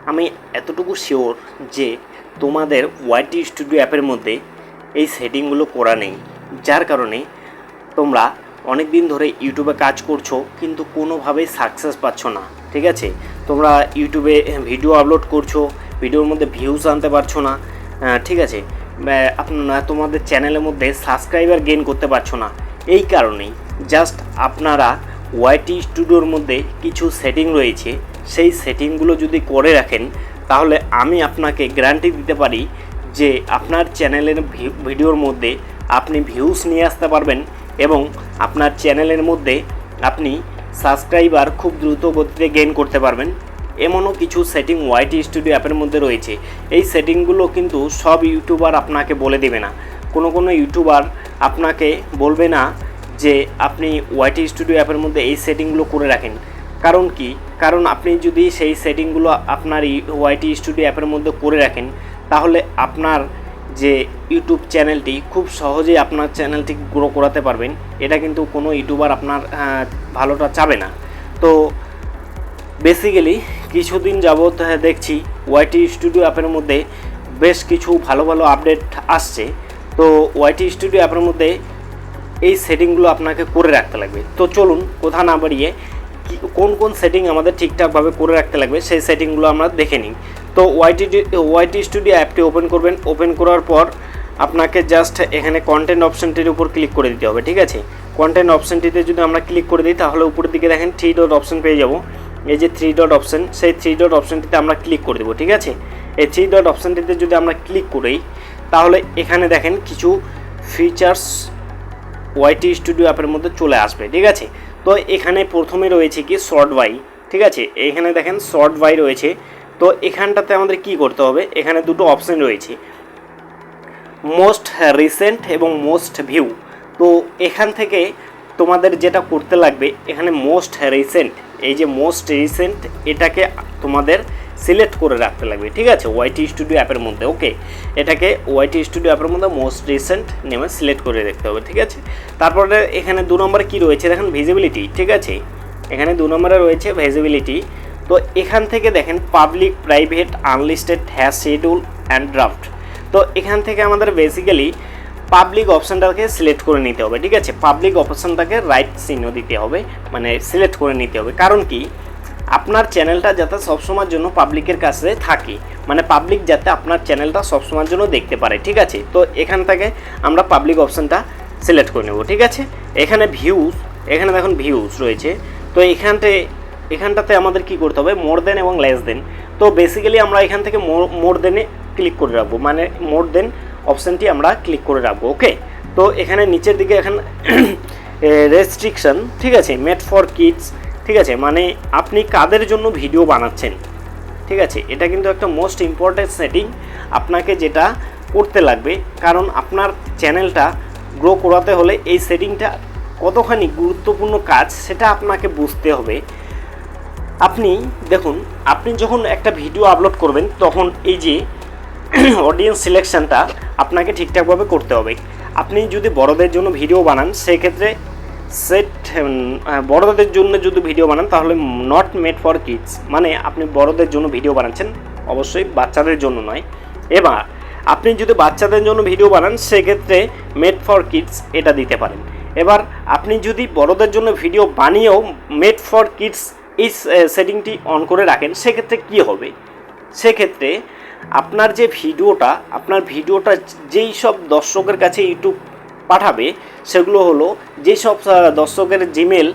আমি এতটুকু শিওর যে তোমাদের ওয়াইটি স্টুডিও অ্যাপের মধ্যে এই সেটিংগুলো করা নেই, যার কারণে তোমরা অনেক দিন ধরে ইউটিউবে কাজ করছো কিন্তু কোনোভাবেই সাকসেস পাচ্ছ না। ঠিক আছে, তোমরা ইউটিউবে ভিডিও আপলোড করছো, ভিডিওর মধ্যে ভিউজ আনতে পারছো না। ঠিক আছে, তোমাদের চ্যানেলের মধ্যে সাবস্ক্রাইবার গেইন করতে পারছো না। এই কারণেই জাস্ট আপনারা ওয়াইটি স্টুডিওর মধ্যে কিছু সেটিং রয়েছে, সেই সেটিংগুলো যদি করে রাখেন তাহলে আমি আপনাকে গ্যারান্টি দিতে পারি যে আপনার চ্যানেলের ভিডিওর মধ্যে আপনি ভিউজ নিয়ে আসতে পারবেন এবং আপনার চ্যানেলের মধ্যে আপনি সাবস্ক্রাইবার খুব দ্রুত গতিতে গেইন করতে পারবেন। এমনও কিছু সেটিং ওয়াইটি স্টুডিও অ্যাপের মধ্যে রয়েছে। এই সেটিংগুলো কিন্তু সব ইউটিউবার আপনাকে বলে দেবে না। কোনো ইউটিউবার আপনাকে বলবে না যে আপনি ওয়াইটি স্টুডিও অ্যাপের মধ্যে এই সেটিংগুলো করে রাখেন। কারণ কি? কারণ আপনি যদি সেই সেটিংগুলো আপনার ওয়াইটি স্টুডিও অ্যাপের মধ্যে করে রাখেন তাহলে আপনার যে ইউটিউব চ্যানেলটি খুব সহজেই আপনার চ্যানেলটি গ্রো করাতে পারবেন। এটা কিন্তু কোনো ইউটিউবার আপনার ভালোটা চাবে না। তো বেসিক্যালি কিছুদিন যাবত দেখছি ওয়াইটি স্টুডিও অ্যাপের মধ্যে বেশ কিছু ভালো ভালো আপডেট আসছে। তো ওয়াইটি স্টুডিও অ্যাপের মধ্যে এই সেটিংগুলো আপনাকে করে রাখতে লাগবে। তো চলুন কথা না বাড়িয়ে কোন কোন সেটিং আমাদের ঠিকঠাকভাবে করে রাখতে লাগবে সেই সেটিংগুলো আমরা দেখে নিই। তো ওয়াইটি স্টুডিও অ্যাপটি ওপেন করবেন। ওপেন করার পর আপনাকে জাস্ট এখানে কন্টেন্ট অপশানটির উপর ক্লিক করে দিতে হবে। ঠিক আছে, কন্টেন্ট অপশানটিতে যদি আমরা ক্লিক করে দিই তাহলে উপরের দিকে দেখেন 3 ডট অপশান পেয়ে যাব। এই যে 3 ডট অপশান, সেই 3 ডট অপশানটিতে আমরা ক্লিক করে দেবো। ঠিক আছে, এই 3 ডট অপশানটিতে যদি আমরা ক্লিক করি তাহলে এখানে দেখেন কিছু ফিচার্স ওয়াইটি স্টুডিও অ্যাপের মধ্যে চলে আসবে। ঠিক আছে, তো এখানে প্রথমে রয়েছে কি শর্ট বাই। ঠিক আছে, এখানে দেখেন শর্ট বাই রয়েছে। তো এখানটাতে আমাদের কি করতে হবে, এখানে দুটো অপশান রয়েছে, মোস্ট রিসেন্ট এবং মোস্ট ভিউ। তো এখান থেকে তোমাদের যেটা করতে লাগবে, এখানে মোস্ট রিসেন্ট, এই যে মোস্ট রিসেন্ট এটাকে তোমাদের সিলেক্ট করে রাখতে লাগবে। ঠিক আছে, ওয়াইটি স্টুডিও অ্যাপের মধ্যে। ওকে, এটাকে ওয়াইটি স্টুডিও অ্যাপের মধ্যে মোস্ট রিসেন্ট নেমে সিলেক্ট করে রাখতে হবে। ঠিক আছে, তারপরে এখানে 2 নম্বরে কী রয়েছে দেখেন, ভিজিবিলিটি। ঠিক আছে, এখানে 2 নম্বরে রয়েছে ভিজিবিলিটি। তো এখান থেকে দেখেন public, private, unlisted, hash, schedule and draft. তো এখান থেকে আমাদের বেসিক্যালি পাবলিক অপশানটাকে সিলেক্ট করে নিতে হবে। ঠিক আছে, পাবলিক অপশানটাকে রাইট চিহ্ন দিতে হবে, মানে সিলেক্ট করে নিতে হবে। কারণ কি, আপনার চ্যানেলটা যাতে সবসময়ের জন্য পাবলিকের কাছে থাকে, মানে পাবলিক যাতে আপনার চ্যানেলটা সবসময়ের জন্য দেখতে পারে। ঠিক আছে, তো এখান থেকে আমরা পাবলিক অপশানটা সিলেক্ট করে নেব। ঠিক আছে, এখানে ভিউজ, এখানে দেখুন ভিউজ রয়েছে। তো এখানটাতে আমাদের কি করতে হবে, মোর দেন এবং লেস দেন। তো বেসিক্যালি আমরা এখান থেকে মোর দেনে ক্লিক করে রাখবো, মানে মোর দেন অপশানটি আমরা ক্লিক করে রাখবো। ওকে, তো এখানে নিচের দিকে এখানে রেস্ট্রিকশন। ঠিক আছে, মেড ফর কিডস। ঠিক আছে, মানে আপনি কাদের জন্য ভিডিও বানাচ্ছেন। ঠিক আছে, এটা কিন্তু একটা মোস্ট ইম্পর্ট্যান্ট সেটিং আপনাকে যেটা করতে লাগবে, কারণ আপনার চ্যানেলটা গ্রো করাতে হলে এই সেটিংটা কতখানি গুরুত্বপূর্ণ কাজ সেটা আপনাকে বুঝতে হবে। আপনি দেখুন, আপনি যখন একটা ভিডিও আপলোড করবেন তখন এই যে অডিয়েন্স সিলেকশনটা আপনাকে ঠিকঠাকভাবে করতে হবে। আপনি যদি বড়দের জন্য ভিডিও বানান সেক্ষেত্রে বড়দের জন্য যদি ভিডিও বানান তাহলে নট মেড ফর কিডস, মানে আপনি বড়দের জন্য ভিডিও বানাচ্ছেন, অবশ্যই বাচ্চাদের জন্য নয়। এবার আপনি যদি বাচ্চাদের জন্য ভিডিও বানান সেক্ষেত্রে মেড ফর কিডস এটা দিতে পারেন। এবার আপনি যদি বড়দের জন্য ভিডিও বানিয়েও মেড ফর কিডস এই সেটিংটি অন করে রাখেন সেক্ষেত্রে কি হবে, সেক্ষেত্রে আপনার যে আপনার ভিডিওটা যেই সব দর্শকের কাছে ইউটিউব পাঠাবে সেগুলো হলো যেসব দর্শকের জিমেল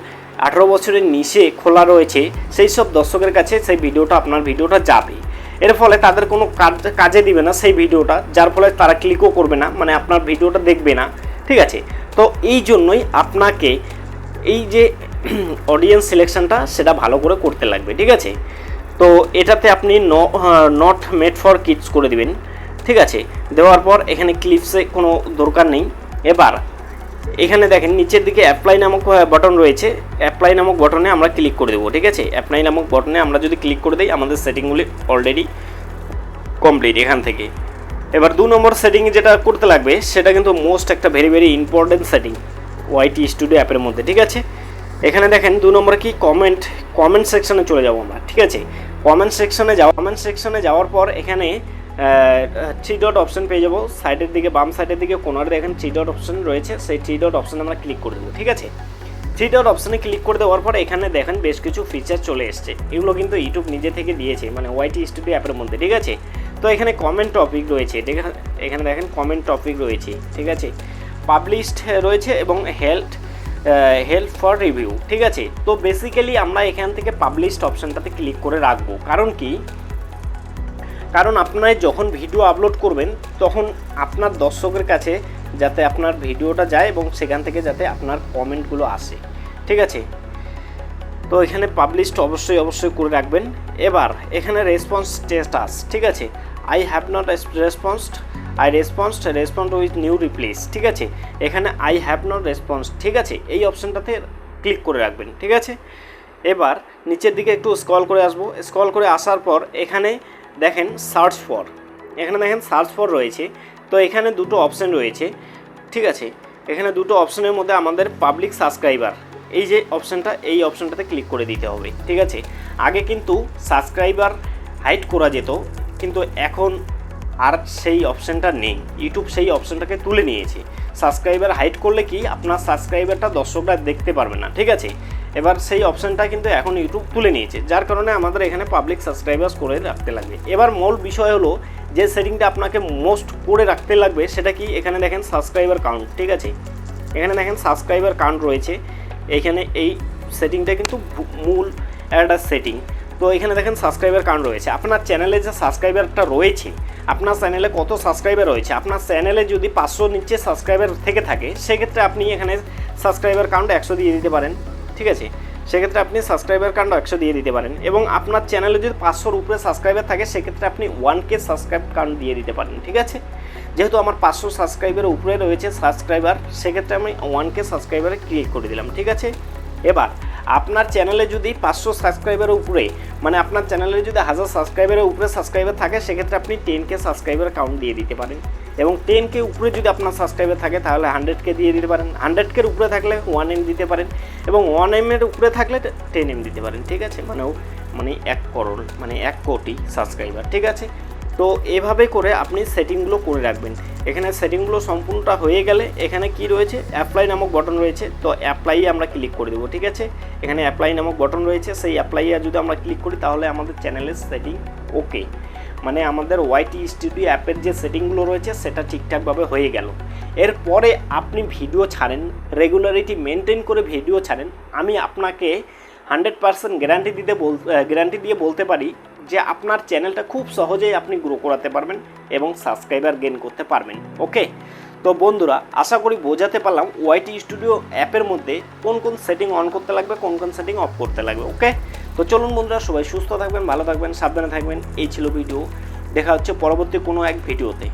18 বছরের নিচে খোলা রয়েছে সেই সব দর্শকের কাছে সেই আপনার ভিডিওটা যাবে। এর ফলে তাদের কোনো কাজে দিবে না সেই ভিডিওটা, যার ফলে তারা ক্লিকও করবে না, মানে আপনার ভিডিওটা দেখবে না। ঠিক আছে, তো এই জন্যই আপনাকে এই যে অডিয়েন্স সিলেকশনটা সেটা ভালো করে করতে লাগবে। ঠিক আছে, তো এটাতে আপনি নট মেড ফর কিডস করে দিবেন। ঠিক আছে, দেওয়ার পর এখানে ক্লিপসে কোনো দরকার নেই। এবার এখানে দেখেন নিচের দিকে অ্যাপ্লাই নামক বাটন রয়েছে, অ্যাপ্লাই নামক বাটনে আমরা ক্লিক করে দেবো। ঠিক আছে, অ্যাপ্লাই নামক বাটনে আমরা যদি ক্লিক করে দিই আমাদের সেটিংগুলি অলরেডি কমপ্লিট এখান থেকে। এবার 2 নম্বর সেটিং যেটা করতে লাগবে সেটা কিন্তু মোস্ট একটা very important setting YT studio অ্যাপের মধ্যে। ঠিক আছে, এখানে দেখেন 2 নম্বরে কি কমেন্ট সেকশনে চলে যাবো আমরা। ঠিক আছে, কমেন্ট সেকশনে যাওয়ার পর এখানে 3 ডট অপশন পেয়ে যাবো। সাইডের দিকে বাম সাইডের দিকে কোনারে দেখেন 3 ডট অপশন রয়েছে, সেই 3 ডট অপশনে আমরা ক্লিক করে দেবো। ঠিক আছে, 3 ডট অপশনে ক্লিক করে দেওয়ার পর এখানে দেখেন বেশ কিছু ফিচার চলে এসছে। এগুলো কিন্তু ইউটিউব নিজে থেকে দিয়েছে, মানে ওয়াইটি স্টুডিও অ্যাপের মধ্যে। ঠিক আছে, তো এখানে কমেন্ট টপিক রয়েছে, এখানে দেখেন কমেন্ট টপিক রয়েছে। ঠিক আছে, পাবলিশড রয়েছে এবং হেল্প ফর রিভিউ। ঠিক আছে, তো বেসিক্যালি আমরা এখান থেকে পাবলিশড অপশানটাতে ক্লিক করে রাখবো। কারণ আপনারা যখন ভিডিও আপলোড করবেন তখন আপনার দর্শকের কাছে যাতে আপনার ভিডিওটা যায় এবং সেখান থেকে যাতে আপনার কমেন্টগুলো আসে। ঠিক আছে, তো এখানে পাবলিশড অবশ্যই করে রাখবেন। এবার এখানে রেসপন্স স্ট্যাটাস, ঠিক আছে, I have not respond with new replace. ঠিক আছে, এখানে আই হ্যাভ নট রেসপন্স, ঠিক আছে, এই অপশানটাতে ক্লিক করে রাখবেন। ঠিক আছে, এবার নিচের দিকে একটু স্ক্রল করে আসবো। স্ক্রল করে আসার পর এখানে দেখেন সার্চ ফর রয়েছে। তো এখানে দুটো অপশান রয়েছে। ঠিক আছে, এখানে দুটো অপশানের মধ্যে আমাদের পাবলিক সাবস্ক্রাইবার, এই যে অপশানটা, এই অপশানটাতে ক্লিক করে দিতে হবে। ঠিক আছে, আগে কিন্তু সাবস্ক্রাইবার হাইড করা যেত, কিন্তু এখন আর সেই অপশানটা নেই। ইউটিউব সেই অপশানটাকে তুলে নিয়েছে। সাবস্ক্রাইবার হাইড করলে কি আপনার সাবস্ক্রাইবারটা দর্শকরা দেখতে পারবে না। ঠিক আছে, এবার সেই অপশানটা কিন্তু এখন ইউটিউব তুলে নিয়েছে, যার কারণে আমাদের এখানে পাবলিক সাবস্ক্রাইবার্স করে রাখতে লাগবে। এবার মূল বিষয় হলো যে সেটিংটা আপনাকে মোস্ট করে রাখতে লাগবে সেটা কি, এখানে দেখেন সাবস্ক্রাইবার কাউন্ট। ঠিক আছে, এখানে দেখেন সাবস্ক্রাইবার কাউন্ট রয়েছে। এখানে এই সেটিংটা কিন্তু মূল একটা সেটিং। তো এখানে দেখেন সাবস্ক্রাইবার কাউন্ট রয়েছে। আপনার চ্যানেলে যে সাবস্ক্রাইবারটা রয়েছে, আপনার চ্যানেলে কত সাবস্ক্রাইবার রয়েছে, আপনার চ্যানেলে যদি 500 নিচে সাবস্ক্রাইবার থেকে থাকে সেক্ষেত্রে আপনি এখানে সাবস্ক্রাইবার কাউন্ট 100 দিয়ে দিতে পারেন। ঠিক আছে, সেক্ষেত্রে আপনি সাবস্ক্রাইবার কাউন্ট 100 দিয়ে দিতে পারেন। এবং আপনার চ্যানেলে যদি 500-র উপরে সাবস্ক্রাইবার থাকে সেক্ষেত্রে আপনি 1K সাবস্ক্রাইব কাউন্ট দিয়ে দিতে পারেন। ঠিক আছে, যেহেতু আমার 500 সাবস্ক্রাইবারের উপরে রয়েছে সাবস্ক্রাইবার, সেক্ষেত্রে আমি 1K সাবস্ক্রাইবারে ক্লিক করে দিলাম। ঠিক আছে, এবার আপনার চ্যানেলে যদি 500 সাবস্ক্রাইবারের উপরে, মানে আপনার চ্যানেলে যদি 1000 সাবস্ক্রাইবারের উপরে সাবস্ক্রাইবার থাকে সেক্ষেত্রে আপনি 10K সাবস্ক্রাইবার কাউন্ট দিয়ে দিতে পারেন। এবং 10K উপরে যদি আপনার সাবস্ক্রাইবার থাকে তাহলে 100K দিয়ে দিতে পারেন। 100K উপরে থাকলে 1M দিতে পারেন এবং 1M এর উপরে থাকলে 10M দিতে পারেন। ঠিক আছে, মানে 1 করোড়, মানে 1 কোটি সাবস্ক্রাইবার। ঠিক আছে, তো এভাবে করে আপনি সেটিংগুলো করে রাখবেন। এখানে সেটিংগুলো সম্পূর্ণটা হয়ে গেলে এখানে কি রয়েছে, অ্যাপ্লাই নামক বটন রয়েছে। তো অ্যাপ্লাইয়ে আমরা ক্লিক করে দেবো। ঠিক আছে, এখানে অ্যাপ্লাই নামক বটন রয়েছে, সেই অ্যাপ্লাইয়ে যদি আমরা ক্লিক করি তাহলে আমাদের চ্যানেলের সেটিং ওকে, মানে আমাদের ওয়াইটি স্টুডিও অ্যাপের যে সেটিংগুলো রয়েছে সেটা ঠিকঠাকভাবে হয়ে গেল। এরপরে আপনি ভিডিও ছাড়েন, রেগুলারিটি মেনটেন করে ভিডিও ছাড়েন, আমি আপনাকে 100% গ্যারান্টি দিয়ে বলতে পারি যে আপনার চ্যানেলটা খুব সহজেই আপনি গ্রো করাতে পারবেন এবং সাবস্ক্রাইবার গেইন করতে পারবেন। ওকে, তো বন্ধুরা আশা করি বোঝাতে পারলাম ওয়াইটি স্টুডিও অ্যাপের মধ্যে কোন কোন সেটিং অন করতে লাগবে, কোন কোন সেটিং অফ করতে লাগবে। ওকে, তো চলুন বন্ধুরা, সবাই সুস্থ থাকবেন, ভালো থাকবেন, সাবধানে থাকবেন। এই ছিল ভিডিও, দেখা হচ্ছে পরবর্তী কোনো এক ভিডিওতে।